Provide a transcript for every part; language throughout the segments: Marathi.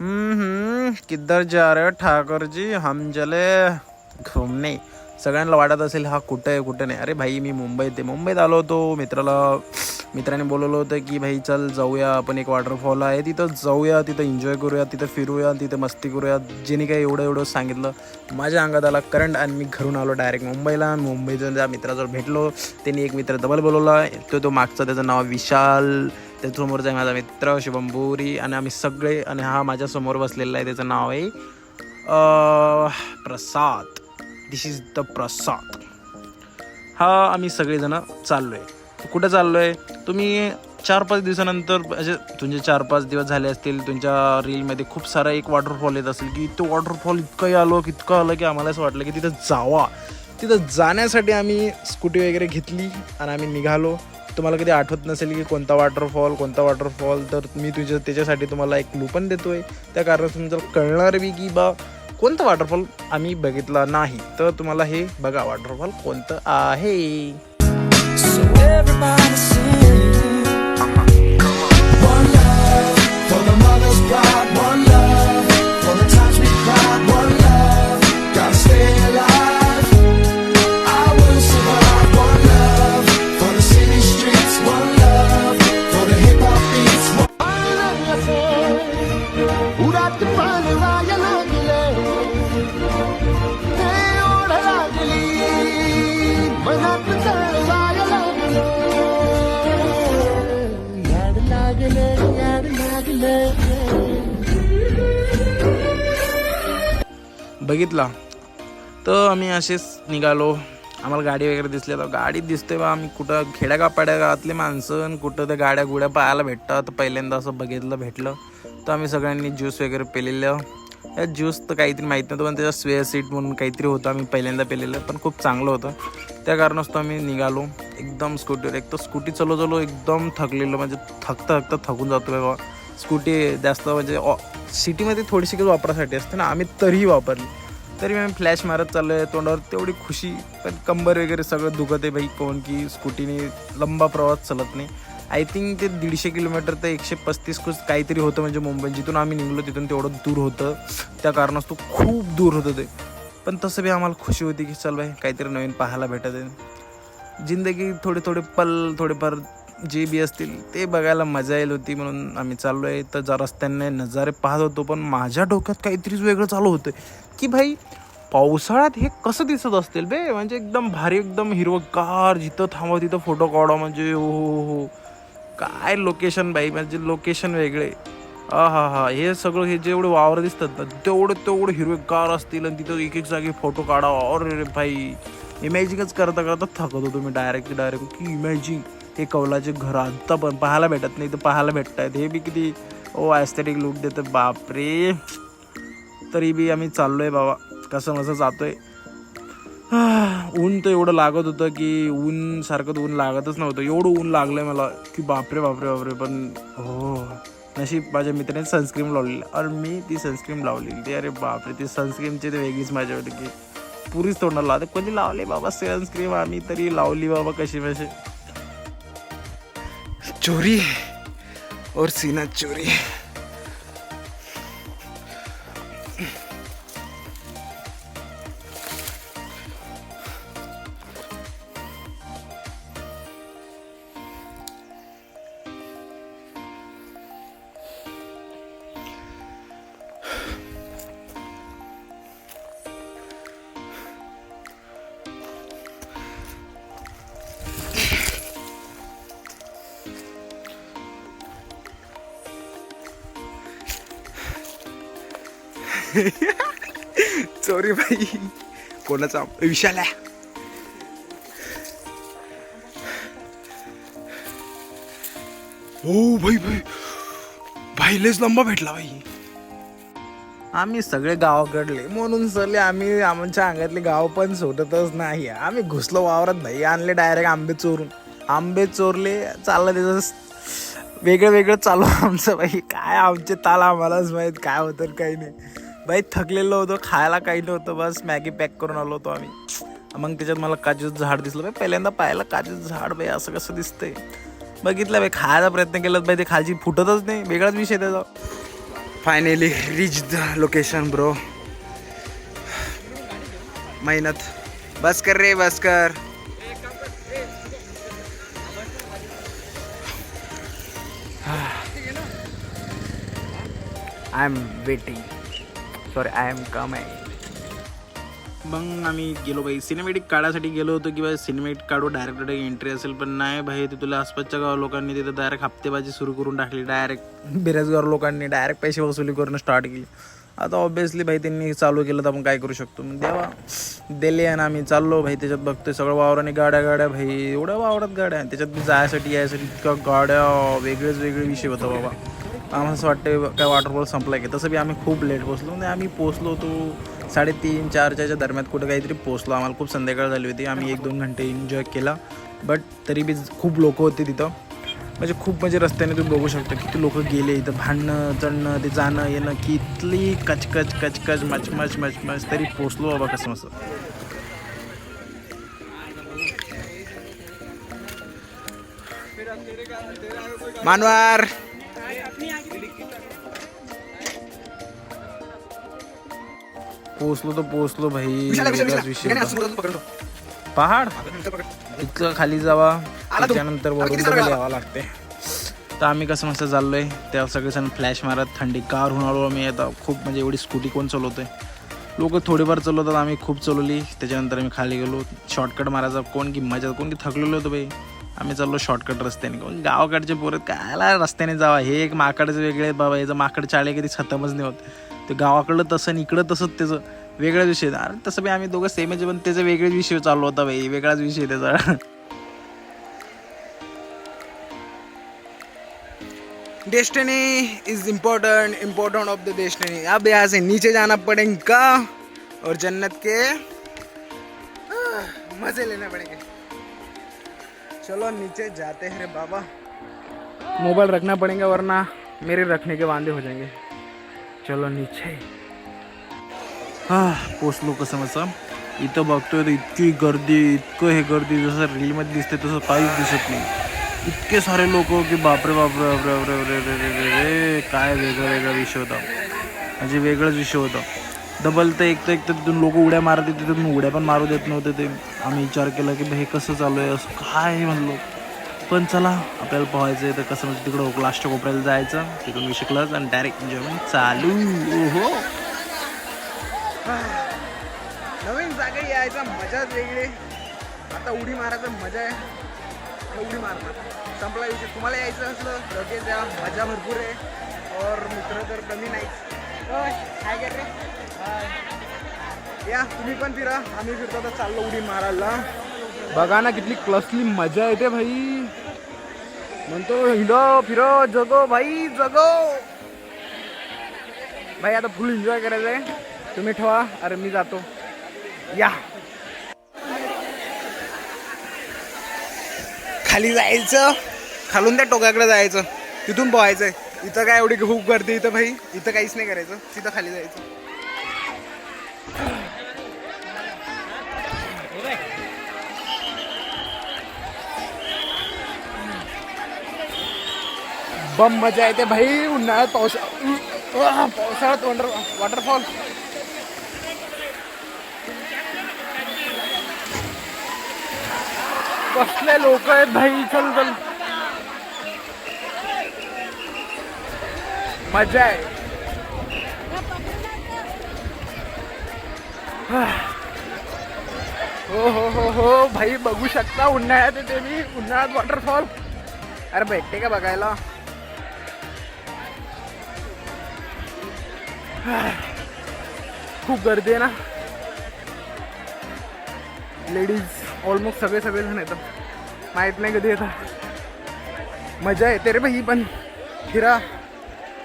किधर जा रहे हो ठाकर जी? हम चले घूमने. सगळ्यांना वाटत असेल हा कुठं आहे कुठं नाही. अरे भाई मी मुंबईत आलो होतो. मित्राने बोलवलं होतं की भाई चल जाऊया आपण, एक वॉटरफॉल आहे तिथं जाऊया, तिथं एन्जॉय करूया, तिथं फिरूया, तिथं मस्ती करूया. जेणे काही एवढं सांगितलं माझ्या अंगात आला करंट आणि मी घरून आलो डायरेक्ट मुंबईला. मुंबईतून त्या मित्राजवळ भेटलो. त्यांनी एक मित्र डबल बोलवला. तो मागचा त्याचं नाव विशाल, त्याच्यासमोरचा आहे माझा मित्र शुभम बोरी आणि आम्ही सगळे. आणि हा माझ्यासमोर बसलेला आहे त्याचं नाव आहे प्रसाद. दिस इज द प्रसाद. हा आम्ही सगळेजण चाललो आहे. कुठं चाललो आहे? तुम्ही 4-5 दिवसानंतर म्हणजे तुमचे 4-5 दिवस झाले असतील, तुमच्या रीलमध्ये खूप सारा एक वॉटरफॉल येत असेल की तो वॉटरफॉल इतकं आलं की आम्हाला असं वाटलं की तिथं जावा. तिथं जाण्यासाठी आम्ही स्कूटी वगैरे घेतली आणि आम्ही निघालो. तुम्हाला कधी आठवत नसेल की कोणता वॉटरफॉल तर मी त्याच्यासाठी तुम्हाला एक क्लू पण देतो आहे. त्या कारणात तुमचं कळणार बी की बा कोणतं वॉटरफॉल आम्ही बघितला नाही. तर तुम्हाला हे बघा वॉटरफॉल कोणतं आहे. So everybody sing. One love for the mother's pride. One love for the times we cried. One love, gotta stay alive. I will survive. One love for the city streets. One love for the hip hop beats. One love urat pani raya lagile. Hey oda lagli manat chal. बघितला तर आम्ही असेच निघालो. आम्हाला गाडी वगैरे दिसली. तर गाडीत दिसते बा आम्ही कुठं खेड्यागावातले माणसं कुठं त्या गाड्या गुड्या पाहायला भेटतात. तर पहिल्यांदा असं भेटलं तर आम्ही सगळ्यांनी ज्यूस वगैरे पेलेलं. या ज्यूस तर काहीतरी माहीत नव्हतं पण त्याच्या स्वेअर सीट म्हणून काहीतरी होतं. आम्ही पहिल्यांदा पेलेलं पण खूप चांगलं होतं. त्या कारणास्तव आम्ही निघालो एकदम स्कूटीवर. एक तर स्कूटी चलो एकदम थकलेलं, म्हणजे थकून जातो बाबा. स्कूटी जास्त म्हणजे सिटीमध्ये थोडीशी वापरासाठी असते ना, आम्ही तरीही वापरली. तरी मी फ्लॅश मारत चाललो आहे. तोंडावर तेवढी खुशी पण कंबर वगैरे सगळं दुखत आहे भाई. कोण की स्कूटीने लंबा प्रवास चालत नाही. आय थिंक ते 150 किलोमीटर तर 135 काहीतरी होतं. म्हणजे मुंबई जिथून आम्ही निघलो तिथून तेवढं दूर होतं. त्या कारणास्तव खूप दूर होतं ते. पण तसं बी आम्हाला खुशी होती की चल भाई काहीतरी नवीन पाहायला भेटत आहे. जिंदगी थोडेफार जे बी असतील ते बघायला मजा येईल होती म्हणून आम्ही चाललो आहे. तर जरा रस्त्याने नजारे पाहत होतो पण माझ्या डोक्यात काहीतरीच वेगळं चालू होतं की भाई पावसाळ्यात हे कसं दिसत असतील बे. म्हणजे एकदम भारी, एकदम हिरवगार, जिथं थांबा तिथं फोटो काढा. म्हणजे हो काय लोकेशन बाई, म्हणजे लोकेशन वेगळे. हा हे सगळं हे जेवढे वावर दिसतात ना तेवढं हिरवेगार असतील आणि तिथं एक जागी फोटो काढा. अरे भाई इमॅजिनच करता थकत होतो मी डायरेक्ट की इमॅजिन हे कौलाचे घर आता पण पाहायला भेटत नाही तर पाहायला भेटत आहेत. हे बी किती ॲस्थेटिक लुक देतं बापरे. तरी बी आम्ही चाललोय बाबा कसं जातोय. ऊन तर एवढं लागत होतं की ऊन सारखं ऊन लागतच नव्हतं. एवढं ऊन लागलंय मला की बापरे. पण हो नशीब माझ्या मित्राने सनस्क्रीम लावलेली आणि मी ती सनस्क्रीम लावलेली. ते अरे बापरे ती सनस्क्रीमची ते वेगळीच माझ्या होती की पुरीच तोंडाला लावते. कोणी लावले बाबा सनस्क्रीम, आम्ही तरी लावली बाबा कशी चोरी और सीना चोरी. चोरी भाई कोणाचा विशाला. हो भाई लयच लंबा भेटला भाई. आम्ही सगळे गावाकडले म्हणून सरले आम्ही आमच्या अंगातले गाव पण सोडतच नाही. आम्ही घुसलो वावरात भाई, आणले डायरेक्ट आंबे चोरले. चाललं त्याचं वेगळं चालू आमचं भाई. काय आमचे ताल आम्हालाच माहीत काय होतं काही नाही भाई. थकलेलं होतं, खायला काही नव्हतं, बस मॅगी पॅक करून आलो होतो आम्ही. मग त्याच्यात मला काजूचं झाड दिसलं भाई. पहिल्यांदा पाहिलं काजूचं झाड भाई असं कसं दिसतंय. बघितलं भाई, खायचा प्रयत्न केला भाई, ते खालची फुटतच नाही. वेगळाच विषय त्याचा. Finally rich the location bro. मेहनत बस कर रे बस कर. I am waiting. Sorry I am coming. मग आम्ही गेलो भाई सिनेमॅटिक काढायसाठी गेलो होतो की भाई सिनेमॅटिक काढू डायरेक्ट एंट्री असेल, पण नाही भाई ते तुला आसपासच्या गाव लोकांनी तिथं डायरेक्ट हप्तेबाजी सुरू करून टाकली. डायरेक्ट बेरोजगार लोकांनी डायरेक्ट पैसे वसुली करणं स्टार्ट केली. आता ऑब्विसली भाई त्यांनी चालू केलं तर आपण काय करू शकतो. मग देवा दिले आणि आम्ही चाललो भाई. त्याच्यात बघतोय सगळं वावराने गाड्या भाई, एवढ्या वावरात गाड्या. त्याच्यात जायसाठी यायसाठी इतक्या गाड्या, वेगळे विषय होता बाबा. आम्हाला असं वाटतं काय वॉटरफॉल संपला की. तसं बी आम्ही खूप लेट पोचलो. म्हणजे आम्ही पोचलो होतो 3:30-4च्या दरम्यान कुठं काहीतरी पोचलो. आम्हाला खूप संध्याकाळ झाली होती. आम्ही 1-2 घंटे एन्जॉय केला, बट तरी बी खूप लोक होते तिथं. म्हणजे खूप म्हणजे रस्त्याने तुम्ही बघू शकता किती लोक गेले इथं. भांडणं चढणं, ते जाणं येणं, कितली कचकच मच तरी पोचलो बाबा कसं मस्त. मानवार पोचलो भाई. पहाड इतकं खाली जावा, त्याच्यानंतर वरून यावं लागते. तर आम्ही कसं मस्त चाललोय. त्या सगळेजण फ्लॅश मारत थंडी कार होऊन आलो आम्ही. आता खूप म्हणजे एवढी स्कूटी कोण चालवतोय. लोक थोडीफार चालवतात, आम्ही खूप चालवली. त्याच्यानंतर आम्ही खाली गेलो. शॉर्टकट मारायचा कोण की मजा, कोण की थकलेलो होतो भाई. आम्ही चाललो शॉर्टकट रस्त्याने. गावाकडचे पोरत कायला रस्त्याने जावा. हे एक माकडचं वेगळे बाबा. याचं माकड चाळे कधी खतमच नाही होत. ते गावाकडलं तसं आणि इकडं तसंच त्याचं वेगळाच विषय. अरे तसं बी आम्ही दोघं सेमच, पण त्याचा वेगळाच विषय चालू होता भाई. वेगळाच विषय त्याचा. Destiny is important of the destiny. अब यहाँ से नीचे जाना पड़ेगा और जन्नत के मजे लेने पड़ेंगे. चलो नीचे जाते हैं रे बाबा. मोबाइल रखना पड़ेगा वरना मेरे रखने के वांदे हो जाएंगे. चलो नीचे. पोचलो कसं मस्त. इथं बघतोय तर इतकी गर्दी, इतकं हे गर्दी जसं रीलमध्ये दिसते तसं काहीच दिसत नाही. इतके सारे लोक की बापरे काय वेगळा विषय होता. म्हणजे वेगळाच विषय होता. डबल तर एक तर तिथून लोक उड्या मारत होते, तिथून उड्या पण मारू देत नव्हते ते. आम्ही विचार केला की हे कसं चालू आहे, असं काय म्हणलो. पण चला आपल्याला पोहायचं आहे तर कसं म्हणजे तिकडं लास्टच्या कोपऱ्याला जायचं. तिकडून विषय क्लास आणि डायरेक्ट एन्जॉयमेंट चालू. ओहो नवीन जागा यायचा मजाच वेगळी. आता उडी मारायचं मजा आहे. उडी मारणार संपला विषय. तुम्हाला यायचं असलं लगेच या, मजा भरपूर आहे. और मित्र तर कमी नाहीच. काय कर रे या तुम्ही पण फिरा. आम्ही फिरतो तर चाललो उडी मारायला. बघा ना किती क्लसली मजा येते भाई. म्हणतो हिंडो फिरो जगो भाई जगो भाई. आता फुल एन्जॉय करायचं आहे. तुम्ही ठेवा, अरे मी जातो. या खाली जायचं, खालून त्या टोकाकडे जायचं, तिथून पोहायचं. इथं काय एवढी खूप गर्दी इथं भाई. इथं काहीच नाही करायचं, तिथं खाली जायचं. बम मजा येते भाई. उन्हाळ्यात पावसाळ्यात वॉटरफॉल. कसले लोक आहेत भाई. चल मजा आहे. हो भाई बघू शकता. उन्हाळ्यात येते मी. उन्हाळ्यात वॉटरफॉल. अरे भेटते का बघायला. खूप गर्दी आहे ना. लेडीज ऑलमोस्ट सगळे जण येतात. माहीत नाही कधी येतात. मजा येते रे भाई. पण फिरा.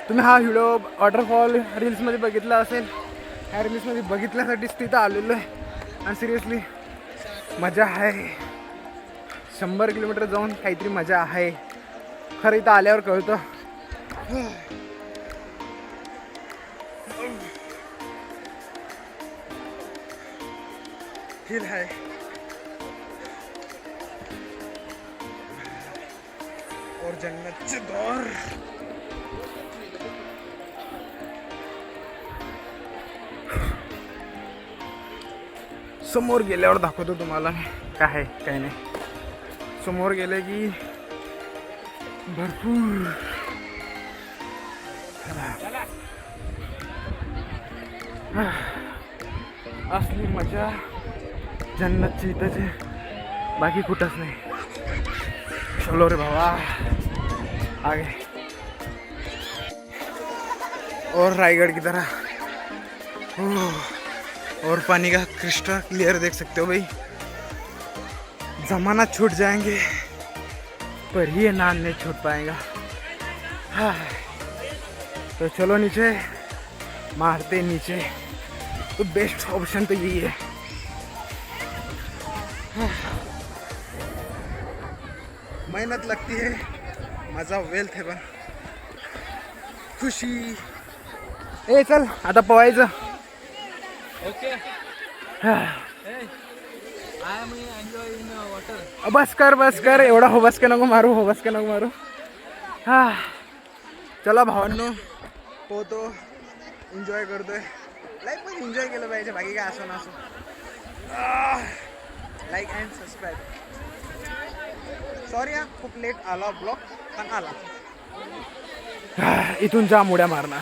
तुम्ही हा व्हिडिओ वॉटरफॉल रील्समध्ये बघितला असेल. ह्या रील्समध्ये बघितल्यासाठीच तिथं आलेलो आहे. आणि सिरियसली मजा आहे. 100 किलोमीटर जाऊन काहीतरी मजा आहे. खरं इथं आल्यावर कळतं. फील है. और जन्नत से दौर समोर गेल्यावर दाखवतो तुम्हाला काय आहे काय नाही. समोर गेले की भरपूर असली मजा जन्नतची इथंच आहे, बाकी कुठंच नाही. चलो रे भावा आगे. और रायगढ़ की तरह और पानी का क्रिस्टल क्लियर देख सकते हो भाई. जमाना छूट जाएंगे पर ये नान नहीं छूट पाएगा. हाँ तो चलो नीचे मारते नीचे. तो बेस्ट ऑप्शन तो यही है. हाँ. मेहनत लगती है, मजा वेल्थ है. पण खुशी. ए चल आता पवायचं. Okay. हाँ. Hey, I am enjoying water. बस कर एवढा हो बस के नको मारू. हा चला भावांनो पोहतो, एन्जॉय करतोय. लाईफ पण एन्जॉय केलं पाहिजे, बाकी काय असो ना असो. Like and subscribe. सॉरी हा खूप लेट आला ब्लॉग, पण आला. इथून जा उड्या मारणार.